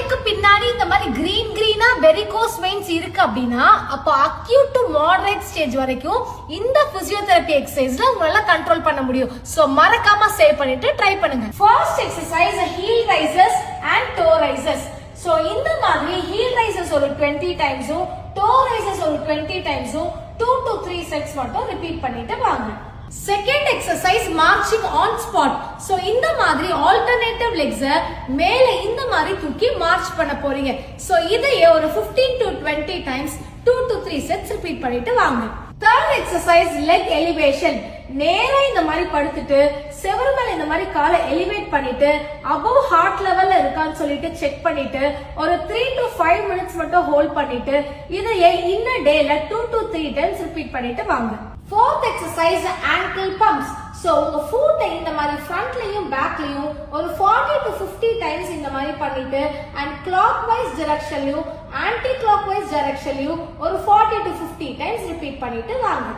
தலைக்கு பின்னாடி இந்த மாதிரி கிரீனா வெரிகோஸ் வெயின்ஸ் இருக்கு அப்படின்னா அப்ப அக்யூட் டு மாடரேட் ஸ்டேஜ் வரைக்கும் இந்த பிசியோதெரபி எக்ஸசைஸ்ல உங்களால கண்ட்ரோல் பண்ண முடியும். சோ மறக்காம சேவ் பண்ணிட்டு ட்ரை பண்ணுங்க. First exercise heel raises and toe raises. So இந்த மாதிரி ஹீல் ரைசஸ் ஒரு 20 டைம்ஸும் டோ ரைசஸ் ஒரு 20 டைம்ஸும் 2 to 3 செட்ஸ் மட்டும் ரிப்பீட் பண்ணிட்டு வாங்க. Second exercise marching on spot. So இந்த மாதிரி ஆல்டர்னேட்டிவ் லெக்ஸ் மேல இந்த மாதிரி தூக்கி மார்ச் பண்ண போறீங்க. சோ இதையே ஒரு 15 to 20 times 2 to 3 sets repeat பண்ணிட்டு வாங்க. Third exercise leg elevation. நேரா இந்த மாதிரி படுத்துட்டு செவரு மேல இந்த மாதிரி காலை எலிவேட் பண்ணிட்டு அபவ் ஹார்ட் லெவல்ல இருக்கான்னு சொல்லிட்டு செக் பண்ணிட்டு ஒரு 3 to 5 மினிட்ஸ் மட்டும் ஹோல்ட் பண்ணிட்டு இதையே இந்த டேல 2 to 3 டைம்ஸ் ரிப்பீட் பண்ணிட்டு வாங்க. Fourth exercise ankle pumps. So உங்க ஃபுட்டை இந்த மாதிரி ஃப்ரண்ட்லயும் பேக்லயும் ஒரு 40 to 50 டைம்ஸ் இந்த மாதிரி பண்ணிட்டு அண்ட் கிளாக் வைஸ் டைரக்ஷன்லயும் ஆன்டி கிளாக் வைஸ் டைரக்ஷன்லயும் ஒரு 40 to 50 டைம்ஸ் ரிப்பீட் பண்ணிட்டு வாங்க.